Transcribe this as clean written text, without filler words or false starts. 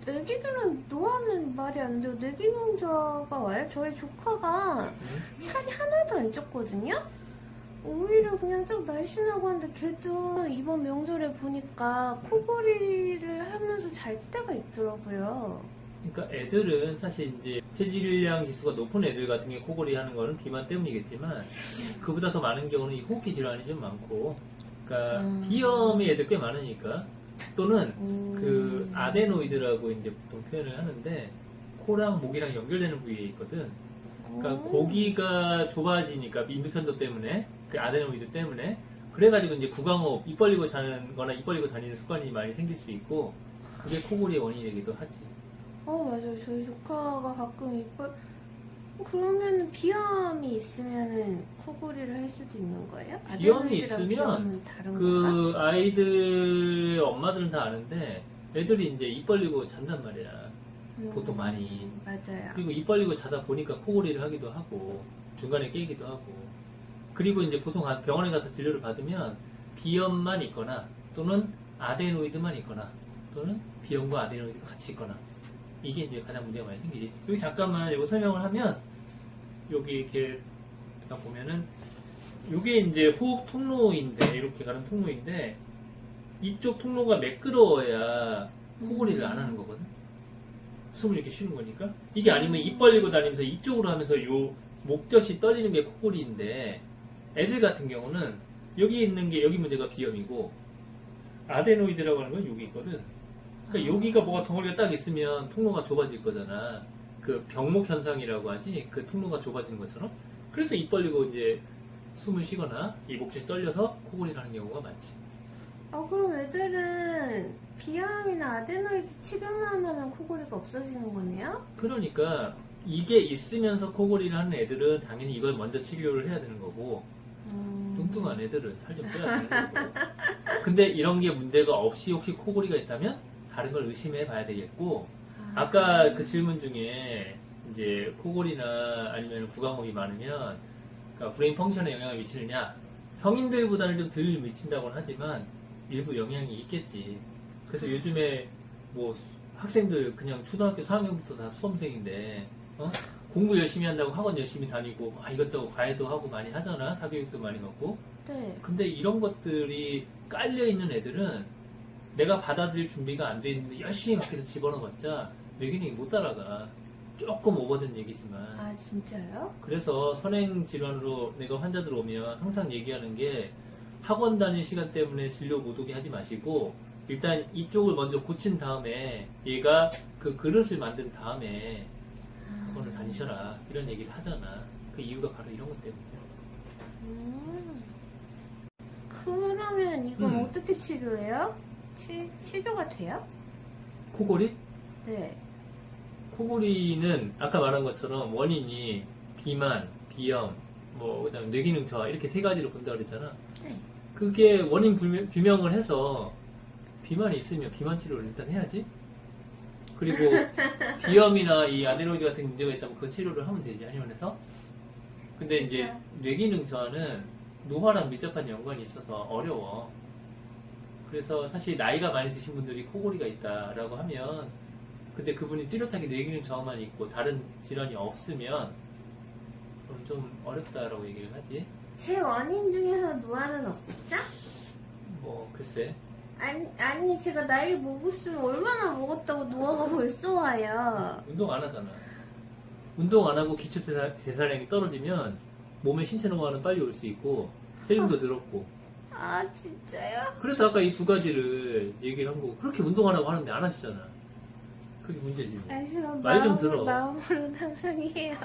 애기들은 노화는 말이 안 돼요. 뇌기능자가 와요. 저희 조카가 살이 하나도 안 쪘거든요. 오히려 그냥 딱 날씬하고 한데 걔도 이번 명절에 보니까 코골이를 하면서 잘 때가 있더라고요. 그러니까 애들은 사실 이제 체질량 지수가 높은 애들 같은 게 코골이 하는 거는 비만 때문이겠지만 그보다 더 많은 경우는 이 호흡기 질환이 좀 많고, 그러니까 비염이 애들 꽤 많으니까, 또는 그 아데노이드라고 이제 보통 표현을 하는데 코랑 목이랑 연결되는 부위에 있거든. 그러니까 고기가 좁아지니까 인두편도 때문에, 그 아데노이드 때문에, 그래가지고 이제 구강호흡, 입 벌리고 자는 거나 입 벌리고 다니는 습관이 많이 생길 수 있고, 그게 코골이의 원인이 되기도 하지. 맞아요. 저희 조카가 가끔 그러면 비염이 있으면은 코골이를 할 수도 있는 거예요? 비염이 있으면 그 건가? 아이들의 엄마들은 다 아는데 애들이 이제 입 벌리고 잔단 말이야. 보통 많이. 맞아요. 그리고 입 벌리고 자다 보니까 코골이를 하기도 하고 중간에 깨기도 하고. 그리고 이제 보통 병원에 가서 진료를 받으면 비염만 있거나 또는 아데노이드만 있거나 또는 비염과 아데노이드가 같이 있거나, 이게 이제 가장 문제가 많이 생기지. 여기 잠깐만 이거 설명을 하면, 여기 이렇게 딱 보면은 이게 이제 호흡 통로인데, 이렇게 가는 통로인데 이쪽 통로가 매끄러워야 코골이를 안 하는 거거든. 숨을 이렇게 쉬는 거니까. 이게 아니면 입 벌리고 다니면서 이쪽으로 하면서 요 목젖이 떨리는 게 코골이인데, 애들 같은 경우는 여기 있는 게, 여기 문제가 비염이고 아데노이드라고 하는 건 여기 있거든. 그러니까 여기가 뭐가 덩어리가 딱 있으면 통로가 좁아질 거잖아. 그 병목 현상이라고 하지. 그 통로가 좁아지는 것처럼. 그래서 입 벌리고 이제 숨을 쉬거나 이 목젖이 떨려서 코골이를 하는 경우가 많지. 그럼 애들은 비염이나 아데노이드 치료만 하면 코골이가 없어지는 거네요? 그러니까 이게 있으면서 코골이를 하는 애들은 당연히 이걸 먼저 치료를 해야 되는 거고, 뚱뚱한 애들은 살 좀 빼야 되는 거고. 근데 이런 게 문제가 없이 혹시 코골이가 있다면 다른 걸 의심해 봐야 되겠고, 아까 그 질문 중에 이제 코골이나 아니면 구강호흡이 많으면 그러니까 브레인 펑션에 영향을 미치느냐, 성인들보다는 좀 덜 미친다고는 하지만 일부 영향이 있겠지. 그래서 요즘에 뭐 학생들 그냥 초등학교 4학년부터 다 수험생인데 공부 열심히 한다고 학원 열심히 다니고 이것저것 과외도 하고 많이 하잖아. 사교육도 많이 넣고. 네. 근데 이런 것들이 깔려있는 애들은 내가 받아들일 준비가 안 돼 있는데 열심히 밖에서 집어넣어봤자 뇌기능이 못 따라가. 조금 오버된 얘기지만. 진짜요? 그래서 선행 질환으로 내가 환자들 오면 항상 얘기하는 게, 학원 다닐 시간 때문에 진료 못 오게 하지 마시고 일단 이쪽을 먼저 고친 다음에 얘가 그 그릇을 만든 다음에 학원을 다니셔라, 이런 얘기를 하잖아. 그 이유가 바로 이런 것 때문이야. 그러면 이건 어떻게 치료해요? 치료가 돼요? 코골이? 네. 코골이는 아까 말한 것처럼 원인이 비만, 비염, 그다음에 뇌기능 저하, 이렇게 세 가지로 본다고 그랬잖아. 네. 그게 원인 규명을 해서 비만이 있으면 비만 치료를 일단 해야지. 그리고 비염이나 이 아데노이드 같은 문제가 있다면 그 치료를 하면 되지, 한의원에서. 근데 진짜? 이제 뇌기능 저하는 노화랑 밀접한 연관이 있어서 어려워. 그래서 사실 나이가 많이 드신 분들이 코골이가 있다라고 하면, 근데 그분이 뚜렷하게 뇌기능 저하만 있고 다른 질환이 없으면 그럼 좀 어렵다라고 얘기를 하지. 제 원인 중에서 노화는 없죠? 글쎄. 아니 제가 나이 먹었으면 얼마나 먹었다고 노화가 벌써 와요. 운동 안 하잖아. 운동 안 하고 기초 대사량이 떨어지면 몸의 신체 노화는 빨리 올 수 있고 체중도 늘었고. 진짜요? 그래서 아까 이 두 가지를 얘기를 한 거고, 그렇게 운동 안 하고 하는데 안 하시잖아. 그게 문제지. 말 좀 들어. 마음으로는 항상 해요.